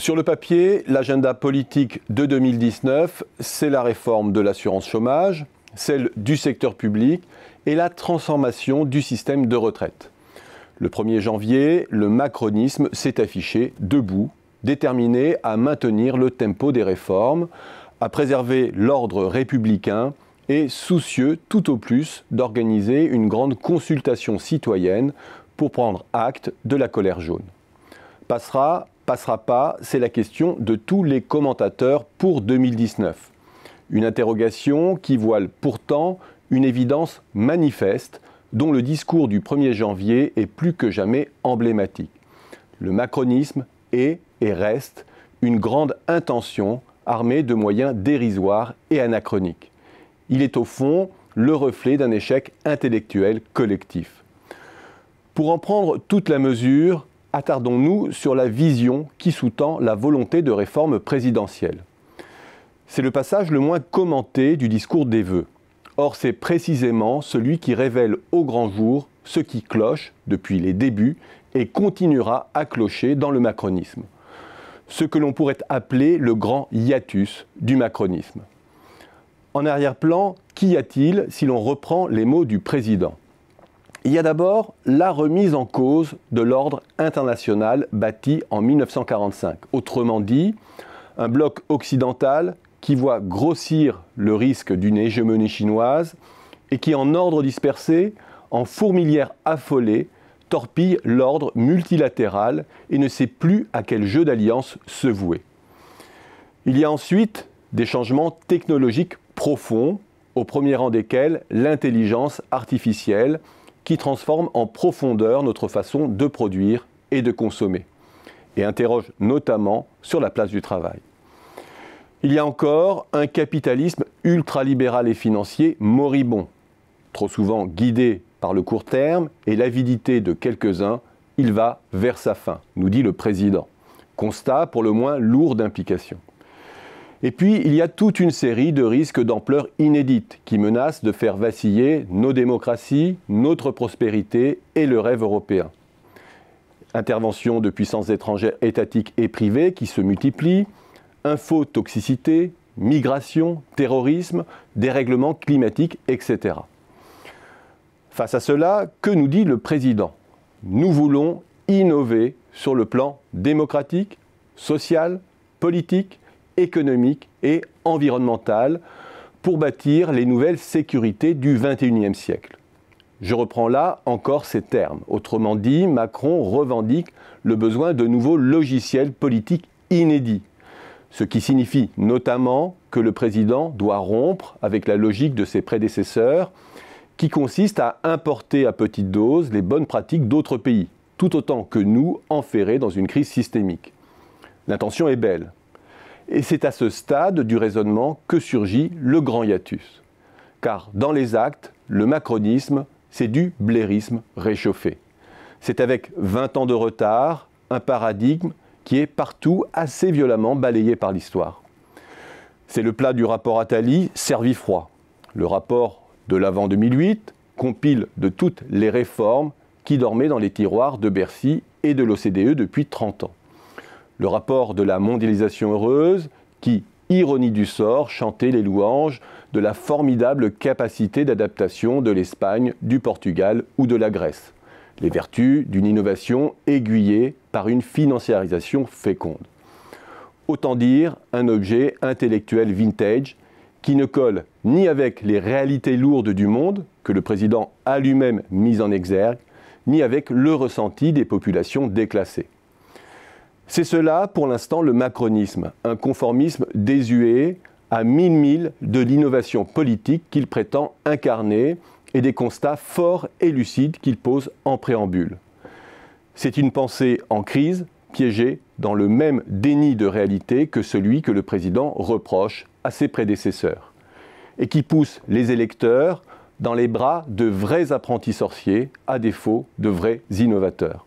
Sur le papier, l'agenda politique de 2019, c'est la réforme de l'assurance chômage, celle du secteur public et la transformation du système de retraite. Le 1er janvier, le macronisme s'est affiché debout, déterminé à maintenir le tempo des réformes, à préserver l'ordre républicain et soucieux tout au plus d'organiser une grande consultation citoyenne pour prendre acte de la colère jaune. Passera pas, c'est la question de tous les commentateurs pour 2019. Une interrogation qui voile pourtant une évidence manifeste dont le discours du 1er janvier est plus que jamais emblématique. Le macronisme est et reste une grande intention armée de moyens dérisoires et anachroniques. Il est au fond le reflet d'un échec intellectuel collectif. Pour en prendre toute la mesure, attardons-nous sur la vision qui sous-tend la volonté de réforme présidentielle. C'est le passage le moins commenté du discours des vœux. Or, c'est précisément celui qui révèle au grand jour ce qui cloche depuis les débuts et continuera à clocher dans le macronisme. Ce que l'on pourrait appeler le grand hiatus du macronisme. En arrière-plan, qu'y a-t-il si l'on reprend les mots du président ? Il y a d'abord la remise en cause de l'ordre international bâti en 1945. Autrement dit, un bloc occidental qui voit grossir le risque d'une hégémonie chinoise et qui, en ordre dispersé, en fourmilière affolée, torpille l'ordre multilatéral et ne sait plus à quel jeu d'alliance se vouer. Il y a ensuite des changements technologiques profonds, au premier rang desquels l'intelligence artificielle, qui transforme en profondeur notre façon de produire et de consommer, et interroge notamment sur la place du travail. Il y a encore un capitalisme ultralibéral et financier moribond, trop souvent guidé par le court terme et l'avidité de quelques-uns, il va vers sa fin, nous dit le président. Constat pour le moins lourd d'implications. Et puis, il y a toute une série de risques d'ampleur inédite qui menacent de faire vaciller nos démocraties, notre prospérité et le rêve européen. Intervention de puissances étrangères étatiques et privées qui se multiplient, infotoxicité, migration, terrorisme, dérèglement climatique, etc. Face à cela, que nous dit le président ? Nous voulons innover sur le plan démocratique, social, politique, économique et environnemental pour bâtir les nouvelles sécurités du XXIe siècle. Je reprends là encore ces termes. Autrement dit, Macron revendique le besoin de nouveaux logiciels politiques inédits. Ce qui signifie notamment que le président doit rompre avec la logique de ses prédécesseurs qui consiste à importer à petite dose les bonnes pratiques d'autres pays, tout autant que nous enferrés dans une crise systémique. L'intention est belle. Et c'est à ce stade du raisonnement que surgit le grand hiatus. Car dans les actes, le macronisme, c'est du blairisme réchauffé. C'est avec 20 ans de retard, un paradigme qui est partout assez violemment balayé par l'histoire. C'est le plat du rapport Attali servi froid. Le rapport de l'avant 2008 compile de toutes les réformes qui dormaient dans les tiroirs de Bercy et de l'OCDE depuis 30 ans. Le rapport de la mondialisation heureuse qui, ironie du sort, chantait les louanges de la formidable capacité d'adaptation de l'Espagne, du Portugal ou de la Grèce. Les vertus d'une innovation aiguillée par une financiarisation féconde. Autant dire un objet intellectuel vintage qui ne colle ni avec les réalités lourdes du monde, que le président a lui-même mis en exergue, ni avec le ressenti des populations déclassées. C'est cela, pour l'instant, le macronisme, un conformisme désuet à mille milles de l'innovation politique qu'il prétend incarner et des constats forts et lucides qu'il pose en préambule. C'est une pensée en crise, piégée dans le même déni de réalité que celui que le président reproche à ses prédécesseurs, et qui pousse les électeurs dans les bras de vrais apprentis sorciers, à défaut de vrais innovateurs.